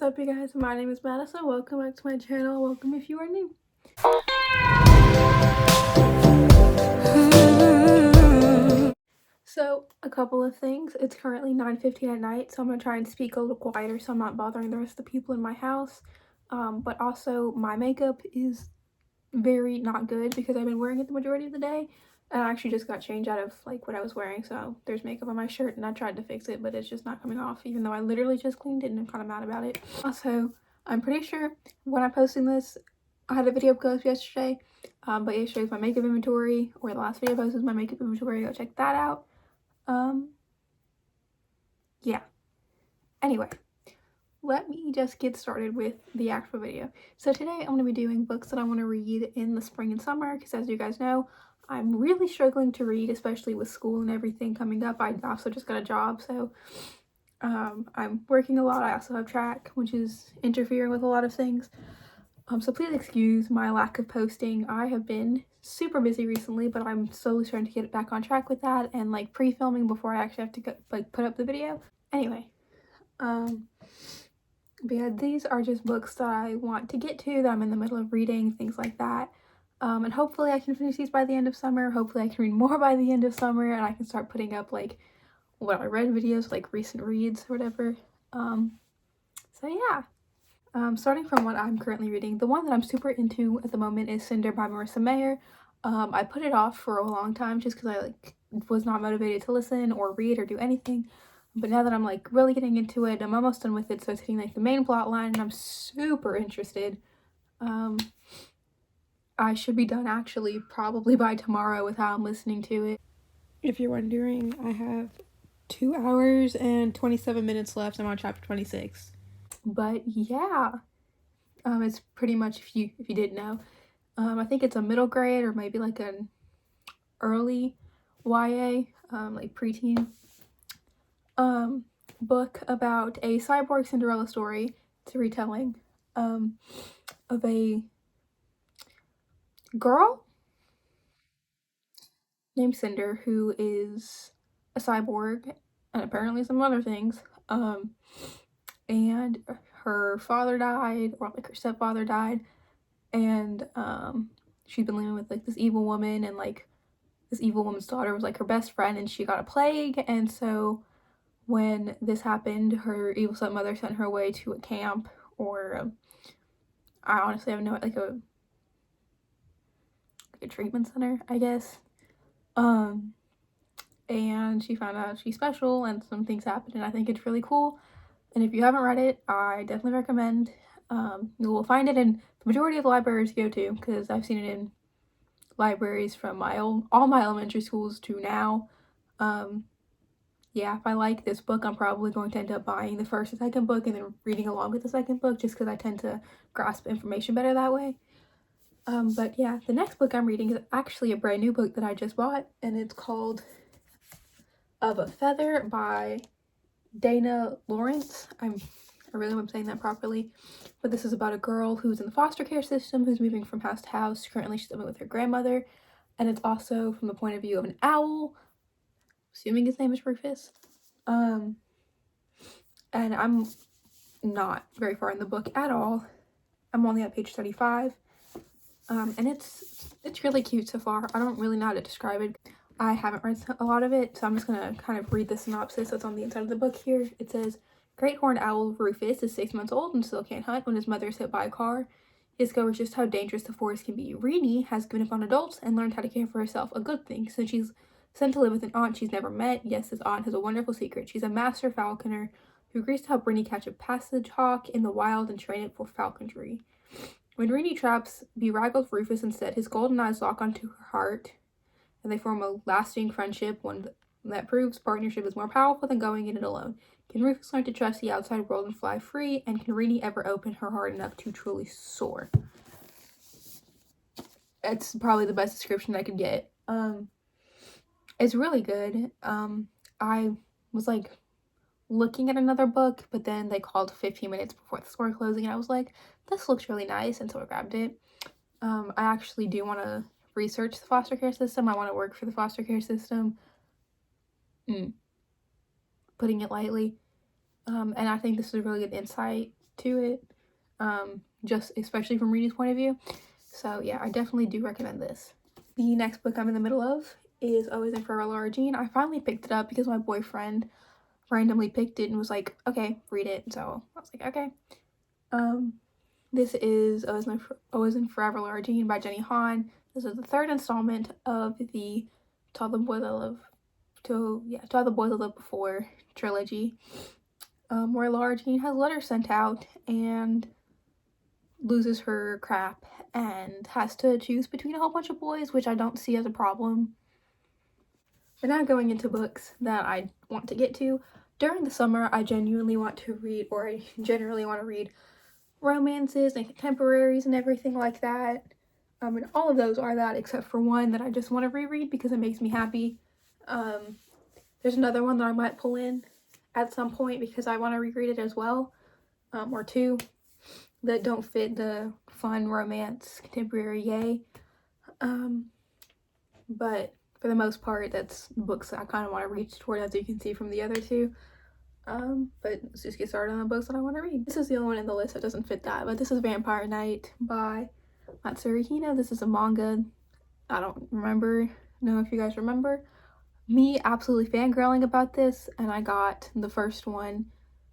What's up, you guys? My name is Madison. Welcome back to my channel. Welcome if you are new. So, a couple of things. It's currently 9:15 at night, so I'm going to try and speak a little quieter so I'm not bothering the rest of the people in my house. But also, my makeup is very not good because I've been wearing it the majority of the day. And I actually just got changed out of like what I was wearing, so there's makeup on my shirt and I tried to fix it, but it's just not coming off, even though I literally just cleaned it and I'm kind of mad about it. Also, I'm pretty sure when I'm posting this, I had a video post yesterday, but yesterday was my makeup inventory, or the last video I posted was my makeup inventory. Go check that out. Yeah. Anyway, let me just get started with the actual video. So today I'm going to be doing books that I want to read in the spring and summer, because as you guys know, I'm really struggling to read, especially with school and everything coming up. I also just got a job, so I'm working a lot. I also have track, which is interfering with a lot of things. So please excuse my lack of posting. I have been super busy recently, but I'm slowly starting to get back on track with that and like pre-filming before I actually have to go, like put up the video. Anyway, but yeah, these are just books that I want to get to, that I'm in the middle of reading, things like that. And hopefully I can finish these by the end of summer. Hopefully I can read more by the end of summer, and I can start putting up like what I read videos, like recent reads or whatever. So yeah. Starting from what I'm currently reading, the one that I'm super into at the moment is Cinder by Marissa Mayer. I put it off for a long time just because I like was not motivated to listen or read or do anything. But now that I'm like really getting into it, I'm almost done with it, so it's hitting like the main plot line and I'm super interested. I should be done actually probably by tomorrow with how I'm listening to it. If you're wondering, I have 2 hours and 27 minutes left. I'm on chapter 26. But yeah, it's pretty much, if you didn't know, I think it's a middle grade or maybe like an early YA, like preteen book about a cyborg Cinderella story. It's a retelling of a girl named Cinder who is a cyborg and apparently some other things, and her father died, or like her stepfather died, and she'd been living with like this evil woman, and like this evil woman's daughter was like her best friend, and she got a plague. And so when this happened, her evil stepmother sent her away to a camp, or I honestly have no, like a treatment center, I guess. And she found out she's special and some things happened, and I think it's really cool. And if you haven't read it, I definitely recommend. You will find it in the majority of the libraries you go to, because I've seen it in libraries from all my elementary schools to now. Yeah, if I like this book, I'm probably going to end up buying the first and second book and then reading along with the second book, just because I tend to grasp information better that way. But yeah, the next book I'm reading is actually a brand new book that I just bought, and it's called Of a Feather by Dana Lawrence. I really hope I'm saying that properly, but this is about a girl who's in the foster care system, who's moving from house to house. Currently she's living with her grandmother, and it's also from the point of view of an owl, assuming his name is Rufus. And I'm not very far in the book at all. I'm only at page 35, and it's really cute so far. I don't really know how to describe it. I haven't read a lot of it, so I'm just gonna kind of read the synopsis that's on the inside of the book here. It says, Great horned owl Rufus is 6 months old and still can't hunt when his mother is hit by a car. He discovers just how dangerous the forest can be. Reenie has given up on adults and learned how to care for herself, a good thing, since she's sent to live with an aunt she's never met. Yes, this aunt has a wonderful secret. She's a master falconer who agrees to help Reenie catch a passage hawk in the wild and train it for falconry. When Reenie traps bedraggled Rufus instead, his golden eyes lock onto her heart, and they form a lasting friendship, one that proves partnership is more powerful than going in it alone. Can Rufus learn to trust the outside world and fly free? And can Reenie ever open her heart enough to truly soar? It's probably the best description I could get. It's really good. I was like looking at another book, but then they called 15 minutes before the store closing, and I was like, this looks really nice, and so I grabbed it. I actually do want to research the foster care system. I want to work for the foster care system. Putting it lightly. And I think this is a really good insight to it, just especially from reading's point of view. So yeah, I definitely do recommend this. The next book I'm in the middle of is Always and Forever Laura Jean. I finally picked it up because my boyfriend randomly picked it and was like, okay, read it. So I was like, okay. This is Always and Forever Laura Jean by Jenny Han. This is the third installment of the To All the Boys I Loved Before trilogy, where Laura Jean has letters sent out and loses her crap and has to choose between a whole bunch of boys, which I don't see as a problem. We're now going into books that I want to get to. During the summer, I generally want to read romances and contemporaries and everything like that. And all of those are that, except for one that I just want to reread because it makes me happy. There's another one that I might pull in at some point because I want to reread it as well, or two that don't fit the fun romance contemporary yay. But for the most part, that's books that I kind of want to reach toward, as you can see from the other two. But let's just get started on the books that I want to read. This is the only one in the list that doesn't fit that, but this is Vampire Night by Matsuri Hina. This is a manga. I don't know if you guys remember me absolutely fangirling about this, and I got the first one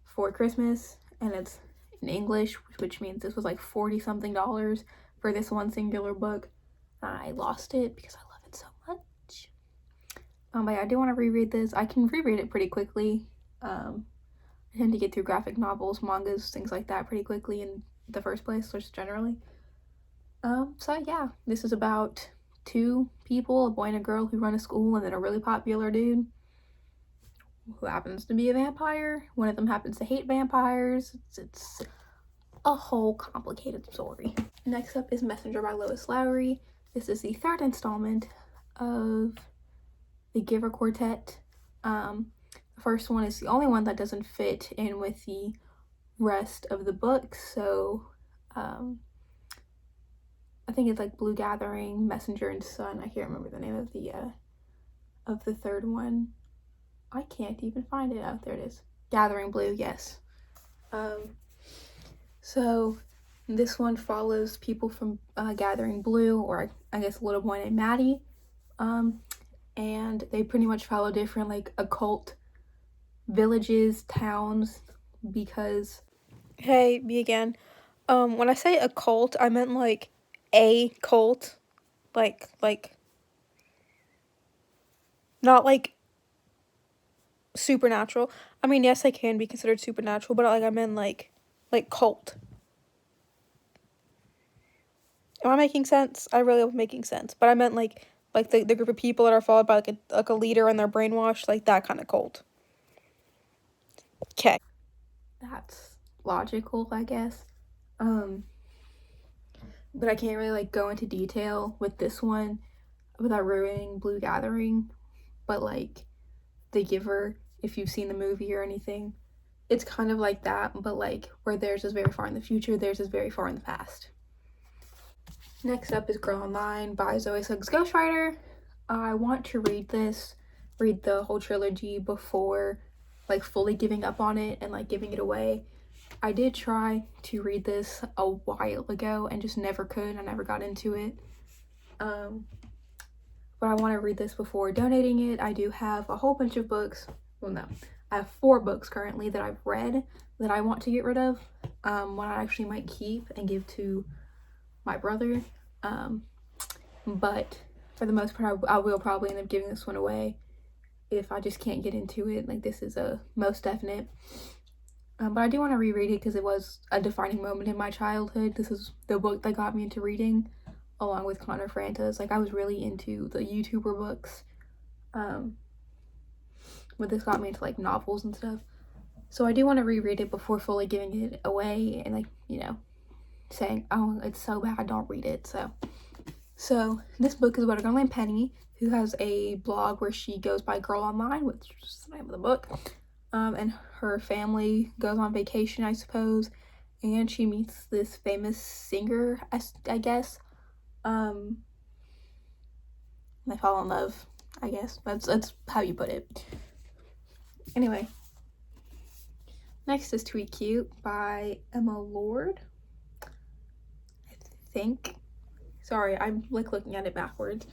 for Christmas, and it's in English, which means this was like $40-something for this one singular book. I lost it because I love it so much. But yeah, I do want to reread this. I can reread it pretty quickly. I tend to get through graphic novels, mangas, things like that pretty quickly in the first place, just generally. So yeah, this is about two people, a boy and a girl, who run a school, and then a really popular dude who happens to be a vampire. One of them happens to hate vampires. It's a whole complicated story. Next up is Messenger by Lois Lowry. This is the third installment of the Giver Quartet. The first one is the only one that doesn't fit in with the rest of the book, so I think it's like Blue Gathering, Messenger, and Sun. I can't remember the name of the third one. I can't even find it. Oh, there it is. Gathering Blue, yes. So this one follows people from Gathering Blue, or I guess a little boy named Maddie. And they pretty much follow different like occult villages, towns, because hey, me again. When I say occult, I meant like a cult, like not like supernatural. I mean, yes, they can be considered supernatural, but like I meant like cult. Am I making sense? I really hope I'm making sense, but I meant like the group of people that are followed by like a leader and they're brainwashed, like that kind of cult. Okay, that's logical, I guess. But I can't really like go into detail with this one without ruining Blue Gathering. But like The Giver, if you've seen the movie or anything, it's kind of like that, but like where theirs is very far in the future, theirs is very far in the past. Next up is Girl Online by Zoe Suggs Ghostwriter. I want to read the whole trilogy before like fully giving up on it and like giving it away. I did try to read this a while ago and just never could. I never got into it. But I want to read this before donating it. I do have a whole bunch of books. Well, no. I have 4 books currently that I've read that I want to get rid of. One I actually might keep and give to my brother. But for the most part, I will probably end up giving this one away if I just can't get into it. Like, this is a most definite. But I do want to reread it because it was a defining moment in my childhood. This is the book that got me into reading, along with Connor Franta's. Like, I was really into the YouTuber books. But this got me into like novels and stuff. So I do want to reread it before fully giving it away and like, you know, saying, oh, it's so bad, don't read it. So this book is about a girl named Penny who has a blog where she goes by Girl Online, which is the name of the book. And her family goes on vacation, I suppose, and she meets this famous singer, I guess. And they fall in love, I guess. That's how you put it. Anyway, Next is Tweet Cute by Emma Lord, I think. Sorry, I'm like looking at it backwards.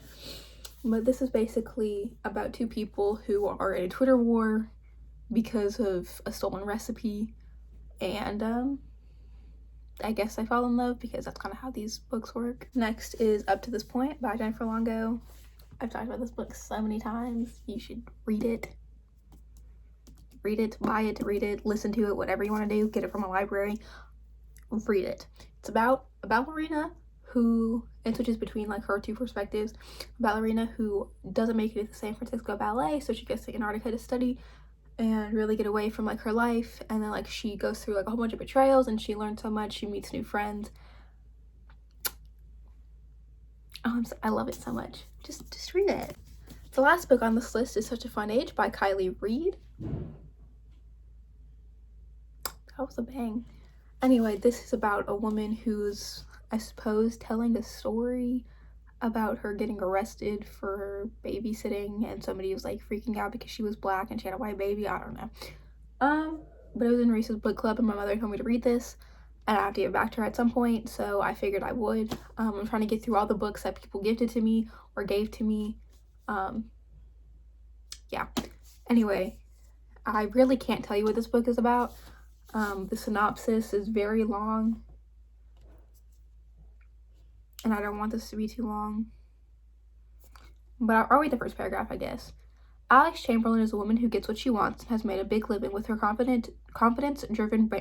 But this is basically about two people who are in a Twitter war because of a stolen recipe, and I guess I fall in love because that's kind of how these books work. Next is Up to This Point by Jennifer Longo. I've talked about this book so many times. You should read it. Read it, buy it, read it, listen to it, whatever you want to do. Get it from a library. Read it. It's about a ballerina who, it switches between like her two perspectives. A ballerina who doesn't make it at the San Francisco Ballet, so she goes to Antarctica to study and really get away from like her life, and then like she goes through like a whole bunch of betrayals and she learns so much. She meets new friends. I love it so much. Just read it. The last book on this list is Such a Fun Age by Kylie Reed. That was a bang. Anyway, this is about a woman who's, I suppose, telling a story about her getting arrested for babysitting, and somebody was like freaking out because she was black and she had a white baby. I don't know. But it was in Reese's book club and my mother told me to read this, and I have to give it back to her at some point, so I figured I would. I'm trying to get through all the books that people gifted to me or gave to me. Yeah. Anyway, I really can't tell you what this book is about. The synopsis is very long, and I don't want this to be too long, but I'll read the first paragraph, I guess. Alex Chamberlain is a woman who gets what she wants and has made a big living with her confidence-driven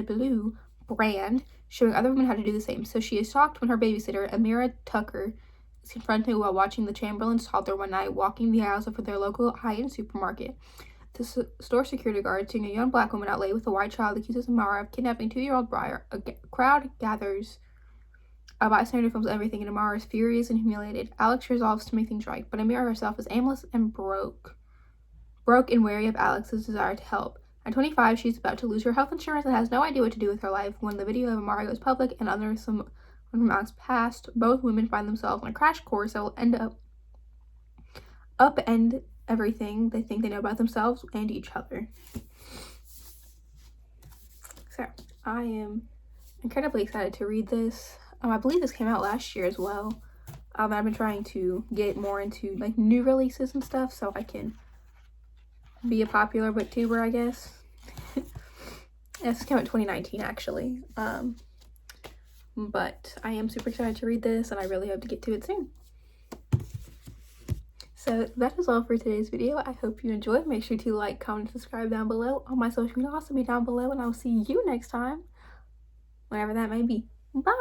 blue brand, showing other women how to do the same. So she is shocked when her babysitter, Amira Tucker, is confronted while watching the Chamberlains toddler one night walking the aisles of their local high-end supermarket. The store security guard, seeing a young black woman out late with a white child, accuses Amara of kidnapping 2-year-old Briar. A crowd gathers. A bystander films everything, and Amara is furious and humiliated. Alex resolves to make things right, but Amira herself is aimless and broke and wary of Alex's desire to help. At 25, she's about to lose her health insurance and has no idea what to do with her life when the video of Amara goes public and others from Alex's past. Both women find themselves on a crash course that will end up upend everything they think they know about themselves and each other. So, I am incredibly excited to read this. I believe this came out last year as well. I've been trying to get more into like new releases and stuff so I can be a popular booktuber, I guess. This came out in 2019 actually. But I am super excited to read this and I really hope to get to it soon. So that is all for today's video. I hope you enjoyed. Make sure to like, comment, subscribe down below. All my social media will also be down below, and I'll see you next time, whenever that may be. Bye!